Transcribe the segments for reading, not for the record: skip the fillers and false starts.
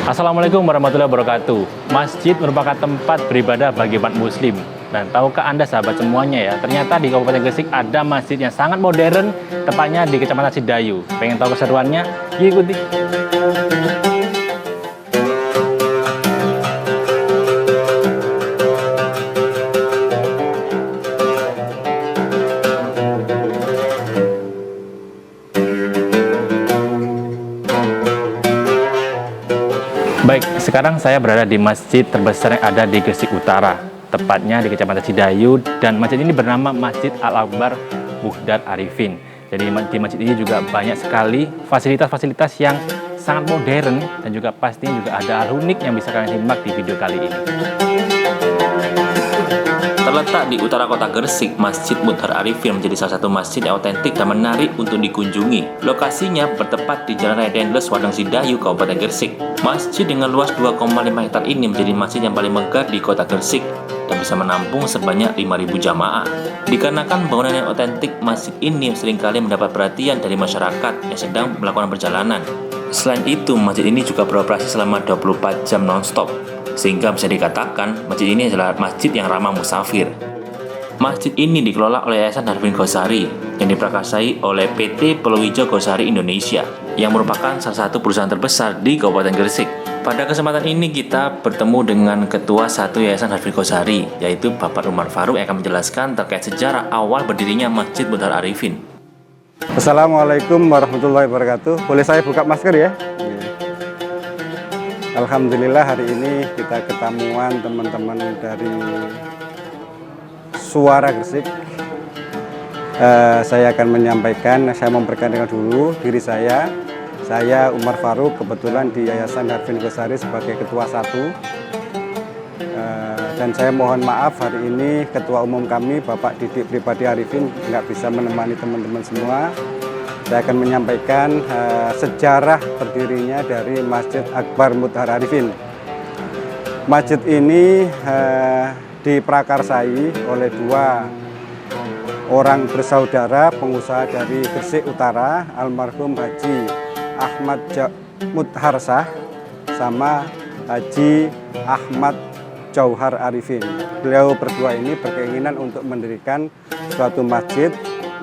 Assalamualaikum warahmatullahi wabarakatuh. Masjid merupakan tempat beribadah bagi umat muslim. Dan tahukah Anda sahabat semuanya ya, ternyata di Kabupaten Gresik ada masjid yang sangat modern, tepatnya di Kecamatan Sidayu. Pengen tahu keseruannya? Yuk ikuti. Baik, sekarang saya berada di masjid terbesar yang ada di Gresik Utara, tepatnya di Kecamatan Sidayu, dan masjid ini bernama Masjid Al-Akbar Muhdar Arifin. Jadi di masjid ini juga banyak sekali fasilitas-fasilitas yang sangat modern, dan juga pastinya juga ada hal unik yang bisa kalian simak di video kali ini. Terletak di utara kota Gresik, Masjid Muhdar Arifin menjadi salah satu masjid yang otentik dan menarik untuk dikunjungi. Lokasinya bertepat di Jalan Raya Dendles, Wadang Sidayu, Kabupaten Gresik. Masjid dengan luas 2,5 hektar ini menjadi masjid yang paling megah di kota Gresik dan bisa menampung sebanyak 5.000 jamaah. Dikarenakan bangunan yang otentik, masjid ini seringkali mendapat perhatian dari masyarakat yang sedang melakukan perjalanan. Selain itu, masjid ini juga beroperasi selama 24 jam non-stop, sehingga bisa dikatakan masjid ini adalah masjid yang ramah musafir. Masjid ini dikelola oleh Yayasan Darwin Ghazali yang diprakarsai oleh PT Peluwijaya Ghazali Indonesia yang merupakan salah satu perusahaan terbesar di Kabupaten Gresik. Pada kesempatan ini kita bertemu dengan Ketua 1 Yayasan Darwin Ghazali, yaitu Bapak Umar Faruq, yang akan menjelaskan terkait sejarah awal berdirinya Masjid Muhdar Arifin. Assalamualaikum warahmatullahi wabarakatuh. Boleh saya buka masker ya? Alhamdulillah hari ini kita ketemuan teman-teman dari Suara Gresik. Saya akan menyampaikan, saya memperkenalkan dulu diri saya. Saya Umar Faruq, kebetulan di Yayasan Darwin Ghazali sebagai Ketua 1. Dan saya mohon maaf hari ini Ketua Umum kami Bapak Didik Pribadi Arifin nggak bisa menemani teman-teman semua. Saya akan menyampaikan sejarah berdirinya dari Masjid Akbar Muhdar Arifin. Masjid ini diprakarsai oleh dua orang bersaudara pengusaha dari Gresik Utara, almarhum Haji Ahmad Mutharsah sama Haji Ahmad Jauhar Arifin. Beliau berdua ini berkeinginan untuk mendirikan suatu masjid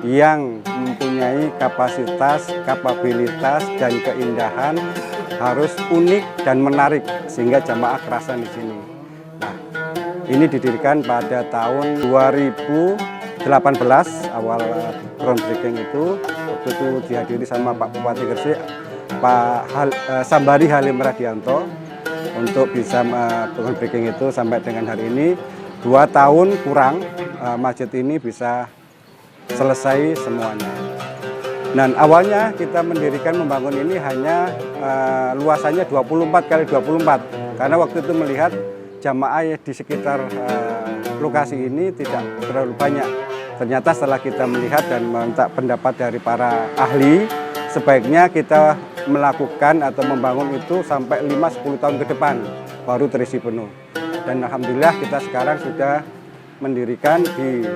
yang mempunyai kapasitas, kapabilitas, dan keindahan harus unik dan menarik sehingga jamaah kerasan di sini. Nah, ini didirikan pada tahun 2018 awal groundbreaking itu. Waktu itu dihadiri sama Pak Bupati Gresik, Pak Sambari Halim Radianto, untuk bisa groundbreaking itu sampai dengan hari ini 2 tahun kurang masjid ini bisa selesai semuanya. Dan awalnya kita mendirikan membangun ini hanya luasannya 24 kali 24 karena waktu itu melihat jamaah di sekitar lokasi ini tidak terlalu banyak. Ternyata setelah kita melihat dan minta pendapat dari para ahli, sebaiknya kita melakukan atau membangun itu sampai 5-10 tahun ke depan baru terisi penuh. Dan alhamdulillah kita sekarang sudah mendirikan di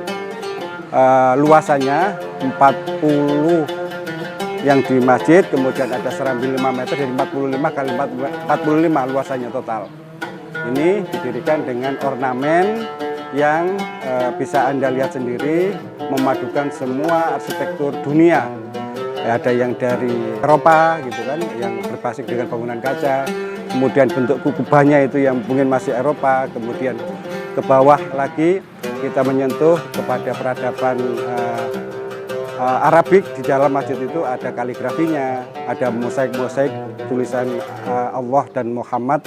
luasannya 40 yang di masjid, kemudian ada serambi 5 meter, jadi 45 kali 45 luasannya total. Ini didirikan dengan ornamen yang bisa Anda lihat sendiri, memadukan semua arsitektur dunia. Ada yang dari Eropa gitu kan, yang berbasis dengan bangunan kaca, kemudian bentuk kubahnya itu yang mungkin masih Eropa, kemudian ke bawah lagi kita menyentuh kepada peradaban Arabik. Di dalam masjid itu ada kaligrafinya, ada mosaik-mosaik tulisan Allah dan Muhammad,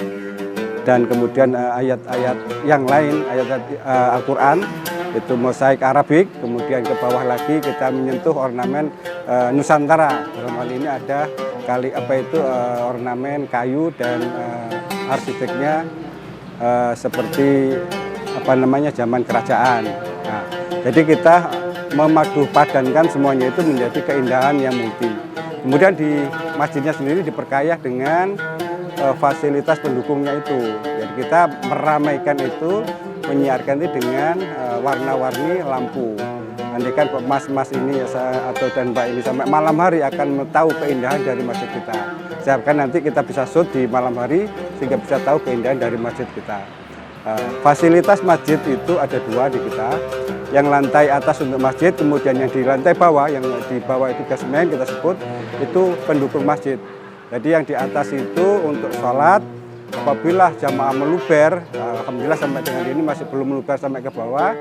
dan kemudian ayat-ayat yang lain, ayat Al-Quran itu mosaik Arabik. Kemudian ke bawah lagi kita menyentuh ornamen Nusantara. Dalam hal ini ada ornamen kayu dan arsiteknya seperti zaman kerajaan. Nah, jadi kita memadupadankan semuanya itu menjadi keindahan yang multi. Kemudian di masjidnya sendiri diperkaya dengan fasilitas pendukungnya itu. Jadi kita meramaikan itu, menyiarkan itu dengan warna-warni lampu. Andaikan mas-mas ini atau dan mbak ini sampai malam hari akan tahu keindahan dari masjid kita. Saya harapkan nanti kita bisa shoot di malam hari sehingga bisa tahu keindahan dari masjid kita. Fasilitas masjid itu ada 2 di kita. Yang lantai atas untuk masjid, kemudian yang di lantai bawah, yang di bawah itu basement kita sebut, itu pendukung masjid. Jadi yang di atas itu untuk sholat, apabila jamaah meluber, alhamdulillah sampai dengan ini masih belum meluber sampai ke bawah,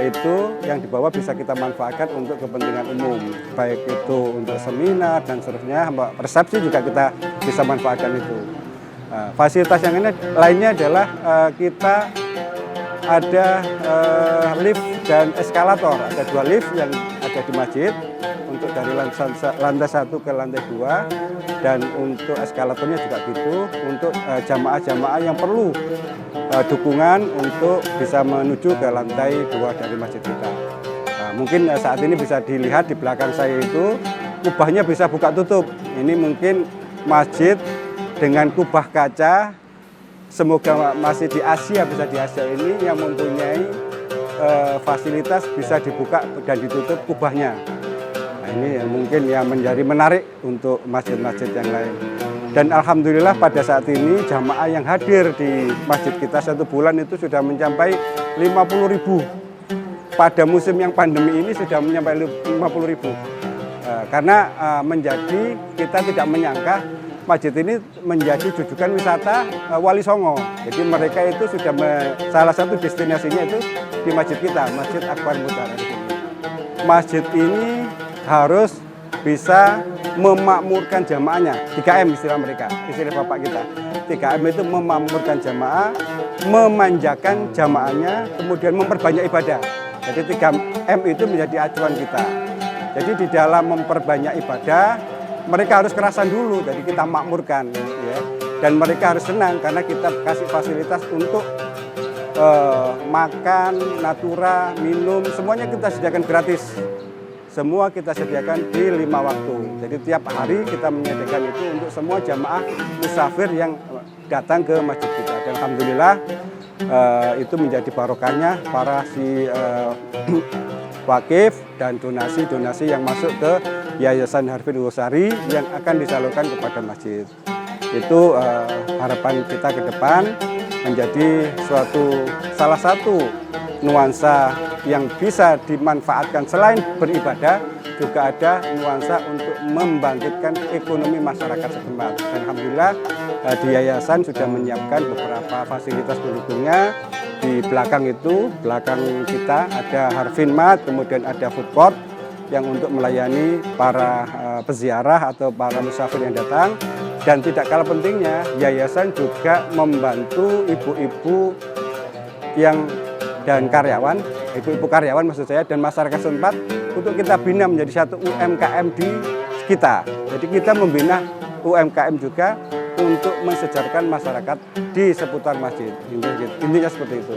itu yang di bawah bisa kita manfaatkan untuk kepentingan umum, baik itu untuk seminar dan seterusnya, resepsi juga kita bisa manfaatkan itu. Fasilitas yang ini lainnya adalah kita ada lift dan eskalator, ada 2 lift yang ada di masjid untuk dari lantai 1 ke lantai 2, dan untuk eskalatornya juga gitu untuk jamaah-jamaah yang perlu dukungan untuk bisa menuju ke lantai 2 dari masjid kita. Mungkin saat ini bisa dilihat di belakang saya itu kubahnya bisa buka tutup. Ini mungkin masjid dengan kubah kaca, semoga masih di Asia, bisa di Asia ini yang mempunyai fasilitas bisa dibuka dan ditutup kubahnya. Nah, ini mungkin yang menjadi menarik untuk masjid-masjid yang lain. Dan alhamdulillah pada saat ini jamaah yang hadir di masjid kita 1 bulan itu sudah mencapai 50.000. Pada musim yang pandemi ini sudah mencapai 50.000. Karena menjadi kita tidak menyangka masjid ini menjadi jujukan wisata Wali Songo. Jadi mereka itu sudah salah satu destinasinya itu di masjid kita, Masjid Akbar Mudhar Arifin. Masjid ini harus bisa memakmurkan jamaahnya. 3M istilah mereka, istilah bapak kita. 3M itu memakmurkan jamaah, memanjakan jamaahnya, kemudian memperbanyak ibadah. Jadi 3M itu menjadi acuan kita. Jadi di dalam memperbanyak ibadah, mereka harus kerasan dulu, jadi kita makmurkan, ya. Dan mereka harus senang karena kita kasih fasilitas untuk makan, natura, minum, semuanya kita sediakan gratis. Semua kita sediakan di 5 waktu. Jadi tiap hari kita menyediakan itu untuk semua jamaah musafir yang datang ke masjid kita. Dan alhamdulillah itu menjadi barokahnya para wakif dan donasi-donasi yang masuk ke Yayasan Harvin Losari yang akan disalurkan kepada masjid. Itu harapan kita ke depan menjadi salah satu nuansa yang bisa dimanfaatkan selain beribadah, juga ada nuansa untuk membangkitkan ekonomi masyarakat setempat. Dan alhamdulillah di yayasan sudah menyiapkan beberapa fasilitas pendukungnya. Di belakang kita ada Harvin Mart, kemudian ada food court yang untuk melayani para peziarah atau para musafir yang datang. Dan tidak kalah pentingnya, yayasan juga membantu ibu-ibu dan karyawan, ibu-ibu karyawan maksud saya, dan masyarakat setempat untuk kita bina menjadi satu UMKM di kita. Jadi kita membina UMKM juga untuk mensejahterakan masyarakat di seputar masjid. Intinya seperti itu.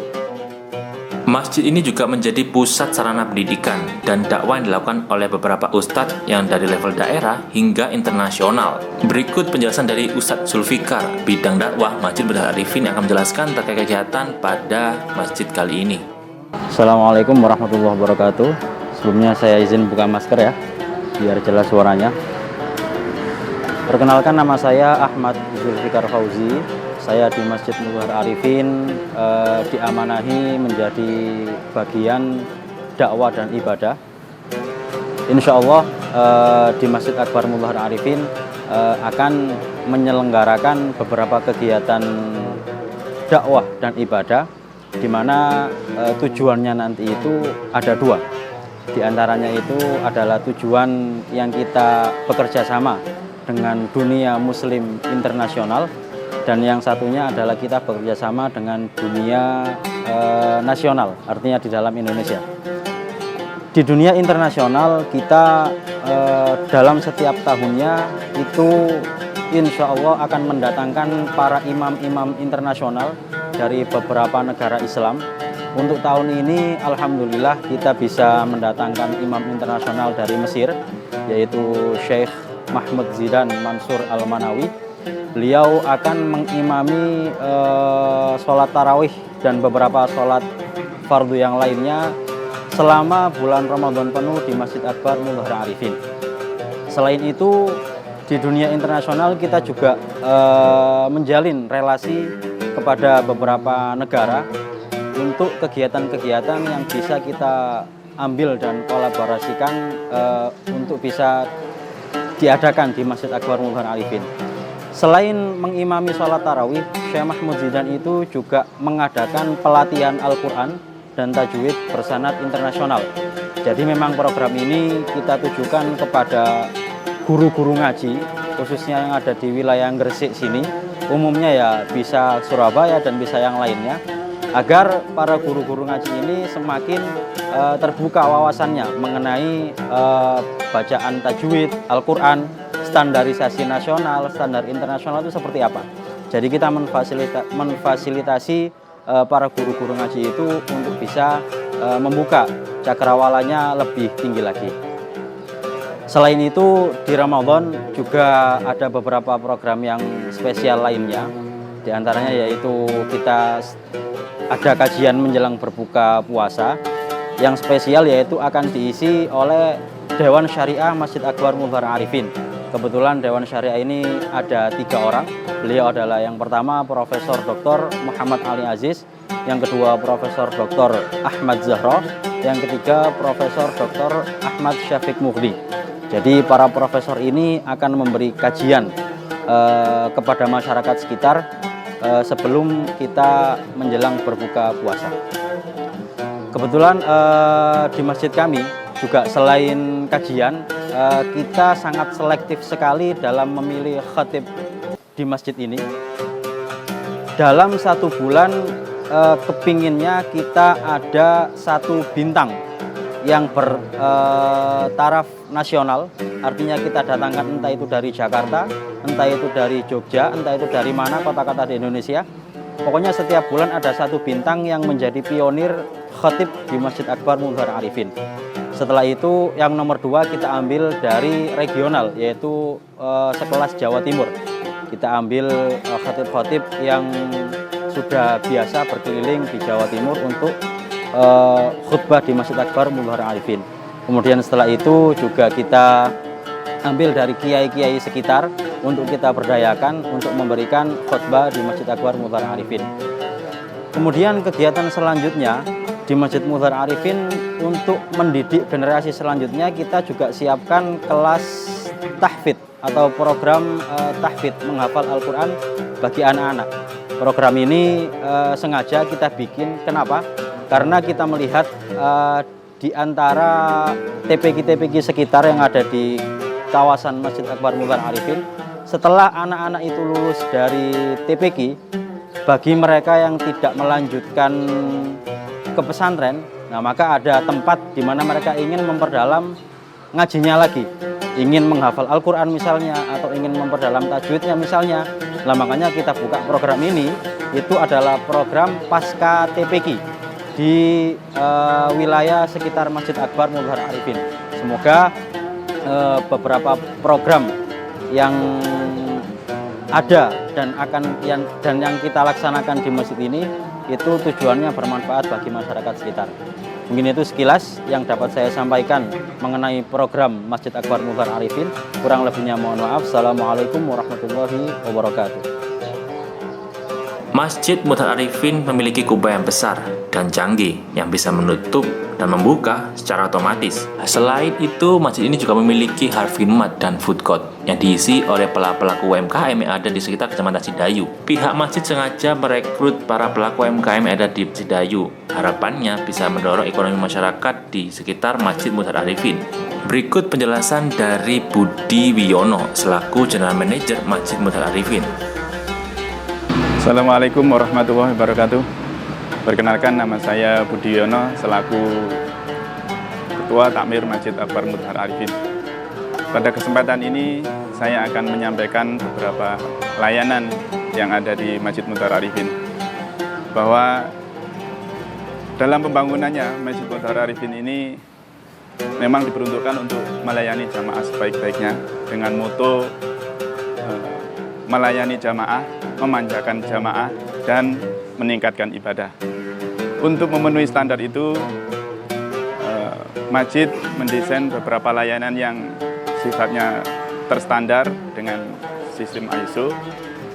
Masjid ini juga menjadi pusat sarana pendidikan dan dakwah yang dilakukan oleh beberapa ustadz yang dari level daerah hingga internasional. Berikut penjelasan dari Ustadz Zulfikar, bidang dakwah Masjid Mudhar Arifin, yang akan menjelaskan terkait kegiatan pada masjid kali ini. Assalamualaikum warahmatullahi wabarakatuh. Sebelumnya saya izin buka masker ya, biar jelas suaranya. Perkenalkan, nama saya Ahmad Zulfikar Fauzi. Saya di Masjid Mudhar Arifin diamanahi menjadi bagian dakwah dan ibadah. Insya Allah di Masjid Akbar Mudhar Arifin akan menyelenggarakan beberapa kegiatan dakwah dan ibadah, di mana tujuannya nanti itu ada 2. Di antaranya itu adalah tujuan yang kita bekerja sama dengan dunia muslim internasional, dan yang satunya adalah kita bekerja sama dengan dunia nasional, artinya di dalam Indonesia. Di dunia internasional kita dalam setiap tahunnya itu insya Allah akan mendatangkan para imam-imam internasional dari beberapa negara Islam. Untuk tahun ini alhamdulillah kita bisa mendatangkan imam internasional dari Mesir, yaitu Syekh Mahmud Zidan Mansur Al-Manawi. Beliau akan mengimami sholat tarawih dan beberapa sholat fardu yang lainnya selama bulan Ramadan penuh di Masjid Akbar Mudhar Arifin. Selain itu, di dunia internasional kita juga menjalin relasi kepada beberapa negara untuk kegiatan-kegiatan yang bisa kita ambil dan kolaborasikan untuk bisa diadakan di Masjid Akbar Mudhar Arifin. Selain mengimami sholat tarawih, Syekh Mahmud Zidan itu juga mengadakan pelatihan Al-Quran dan tajwid bersanad internasional. Jadi memang program ini kita tujukan kepada guru-guru ngaji, khususnya yang ada di wilayah Gresik sini, umumnya ya bisa Surabaya dan bisa yang lainnya, agar para guru-guru ngaji ini semakin terbuka wawasannya mengenai bacaan tajwid, Al-Quran, standarisasi nasional, standar internasional itu seperti apa. Jadi kita memfasilitasi para guru-guru ngaji itu untuk bisa membuka cakrawalanya lebih tinggi lagi. Selain itu, di Ramadan juga ada beberapa program yang spesial lainnya. Di antaranya yaitu kita ada kajian menjelang berbuka puasa. Yang spesial yaitu akan diisi oleh Dewan Syariah Masjid Akbar Mudhar Arifin. Kebetulan Dewan Syariah ini ada 3 orang. Beliau adalah yang pertama Profesor Dr. Muhammad Ali Aziz, yang kedua Profesor Dr. Ahmad Zahra, yang ketiga Profesor Dr. Ahmad Syafiq Mughdi. Jadi para profesor ini akan memberi kajian kepada masyarakat sekitar sebelum kita menjelang berbuka puasa. Kebetulan di masjid kami juga selain kajian, kita sangat selektif sekali dalam memilih khatib di masjid ini. Dalam 1 bulan kepinginnya kita ada 1 bintang yang bertaraf nasional, artinya kita datangkan entah itu dari Jakarta, entah itu dari Jogja, entah itu dari mana kota-kota di Indonesia. Pokoknya setiap bulan ada 1 bintang yang menjadi pionir khatib di Masjid Akbar Mudhar Arifin. Setelah itu yang nomor 2 kita ambil dari regional, yaitu sekelas Jawa Timur. Kita ambil khatib-khatib yang sudah biasa berkeliling di Jawa Timur untuk khutbah di Masjid Akbar Mudhar Arifin. Kemudian setelah itu juga kita ambil dari kiai-kiai sekitar untuk kita berdayakan untuk memberikan khutbah di Masjid Akbar Mudhar Arifin. Kemudian kegiatan selanjutnya di Masjid Mudhar Arifin untuk mendidik generasi selanjutnya, kita juga siapkan kelas tahfidz atau program tahfidz menghafal Al-Quran bagi anak-anak. Program ini sengaja kita bikin, kenapa? Karena kita melihat di antara TPQ-TPQ sekitar yang ada di kawasan Masjid Akbar Mudhar Arifin, setelah anak-anak itu lulus dari TPQ, bagi mereka yang tidak melanjutkan ke pesantren, nah maka ada tempat di mana mereka ingin memperdalam ngajinya lagi, ingin menghafal Al-Quran misalnya, atau ingin memperdalam tajwidnya misalnya. Nah makanya kita buka program ini, itu adalah program pasca TPQ di wilayah sekitar Masjid Akbar Mudhar Arifin. Semoga beberapa program yang ada dan yang kita laksanakan di masjid ini itu tujuannya bermanfaat bagi masyarakat sekitar. Mungkin itu sekilas yang dapat saya sampaikan mengenai program Masjid Akbar Mudhar Arifin. Kurang lebihnya mohon maaf. Assalamualaikum warahmatullahi wabarakatuh. Masjid Mudhar Arifin memiliki kubah yang besar dan canggih yang bisa menutup dan membuka secara otomatis. Selain itu, masjid ini juga memiliki Harfinmat dan food court yang diisi oleh pelaku UMKM yang ada di sekitar Kecamatan Sidayu. Pihak masjid sengaja merekrut para pelaku UMKM yang ada di Sidayu. Harapannya bisa mendorong ekonomi masyarakat di sekitar Masjid Mudhar Arifin. Berikut penjelasan dari Budi Wiono selaku General Manager Masjid Mudhar Arifin. Assalamualaikum warahmatullahi wabarakatuh. Perkenalkan, nama saya Budi Wiono selaku Ketua Takmir Masjid Akbar Mudhar Arifin. Pada kesempatan ini saya akan menyampaikan beberapa layanan yang ada di Masjid Mudhar Arifin. Bahwa dalam pembangunannya Masjid Mudhar Arifin ini memang diperuntukkan untuk melayani jamaah sebaik-baiknya dengan moto melayani jamaah, memanjakan jamaah, dan meningkatkan ibadah. Untuk memenuhi standar itu, masjid mendesain beberapa layanan yang sifatnya terstandar dengan sistem ISO,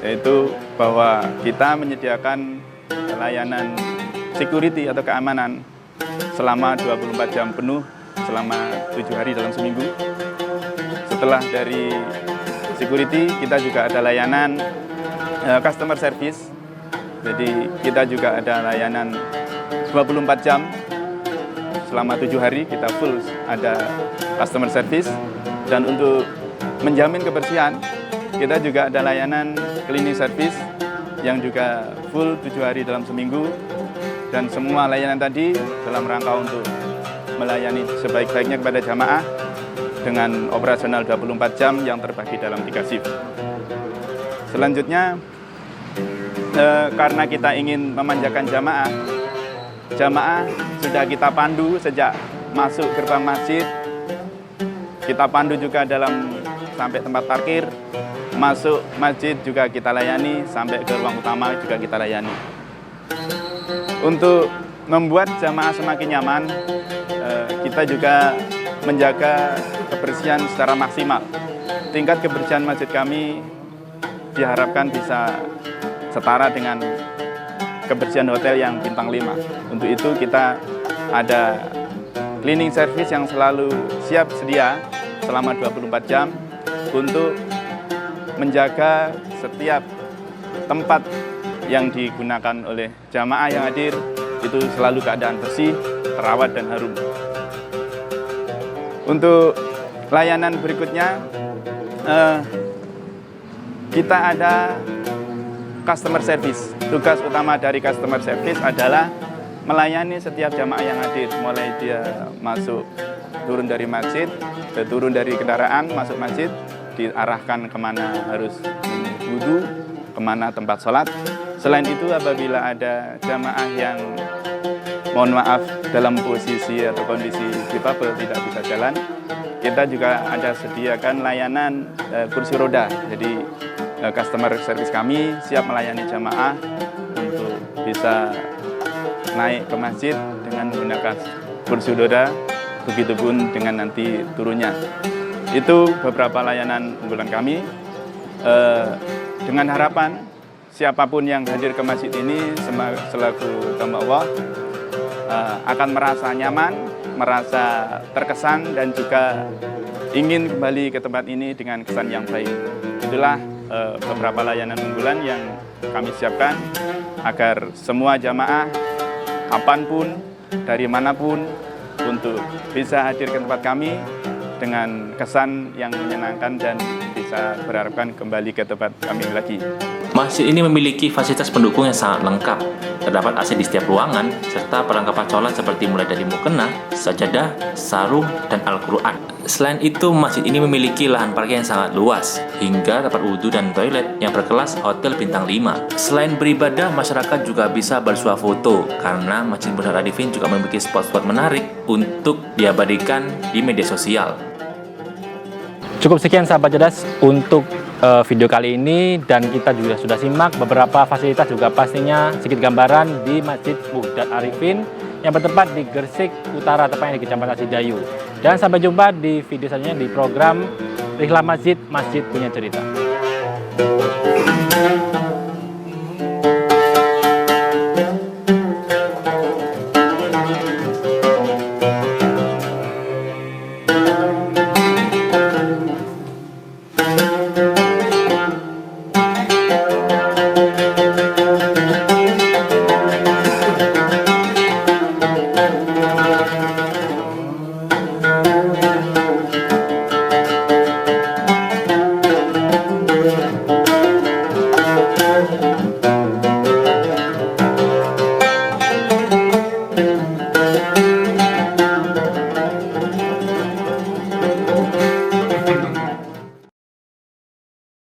yaitu bahwa kita menyediakan layanan security atau keamanan selama 24 jam penuh selama 7 hari dalam seminggu. Setelah dari security, kita juga ada layanan customer service. Jadi kita juga ada layanan 24 jam selama 7 hari kita full ada customer service. Dan untuk menjamin kebersihan, kita juga ada layanan cleaning service yang juga full 7 hari dalam seminggu. Dan semua layanan tadi dalam rangka untuk melayani sebaik-baiknya kepada jamaah dengan operasional 24 jam yang terbagi dalam 3 shift. Selanjutnya, karena kita ingin memanjakan jamaah sudah kita pandu sejak masuk gerbang masjid, kita pandu juga dalam sampai tempat parkir, masuk masjid juga kita layani, sampai ke ruang utama juga kita layani. Untuk membuat jamaah semakin nyaman, kita juga menjaga kebersihan secara maksimal. Tingkat kebersihan masjid kami diharapkan bisa setara dengan kebersihan hotel yang bintang 5. Untuk itu kita ada cleaning service yang selalu siap sedia selama 24 jam untuk menjaga setiap tempat yang digunakan oleh jamaah yang hadir itu selalu keadaan bersih, terawat, dan harum. Untuk layanan berikutnya, kita ada customer service. Tugas utama dari customer service adalah melayani setiap jamaah yang hadir, mulai dia masuk, turun dari masjid, turun dari kendaraan, masuk masjid, diarahkan kemana harus wudhu, kemana tempat sholat. Selain itu, apabila ada jamaah yang mohon maaf dalam posisi atau kondisi difabel tidak bisa jalan, kita juga ada sediakan layanan kursi roda. Jadi customer service kami siap melayani jamaah untuk bisa naik ke masjid dengan menggunakan kursi roda, begitupun dengan nanti turunnya. Itu beberapa layanan unggulan kami, dengan harapan siapapun yang hadir ke masjid ini selaku hamba Allah akan merasa nyaman, merasa terkesan, dan juga ingin kembali ke tempat ini dengan kesan yang baik. Itulah beberapa layanan unggulan yang kami siapkan agar semua jamaah kapanpun, dari manapun, untuk bisa hadir ke tempat kami dengan kesan yang menyenangkan dan bisa berharapkan kembali ke tempat kami lagi. Masjid ini memiliki fasilitas pendukung yang sangat lengkap. Terdapat AC di setiap ruangan, serta perlengkapan sholat seperti mulai dari mukena, sajadah, sarung, dan Al-Quran. Selain itu, masjid ini memiliki lahan parkir yang sangat luas, hingga tempat wudhu dan toilet yang berkelas hotel bintang 5. Selain beribadah, masyarakat juga bisa bersuah foto, karena Masjid Munhar Arifin juga memiliki spot-spot menarik untuk diabadikan di media sosial. Cukup sekian sahabat cerdas untuk video kali ini, dan kita juga sudah simak beberapa fasilitas juga pastinya sedikit gambaran di Masjid Munhar Arifin yang bertempat di Gresik Utara, tepatnya di Kecamatan Sidayu. Dan sampai jumpa di video selanjutnya di program Rihlah Masjid, Masjid Punya Cerita.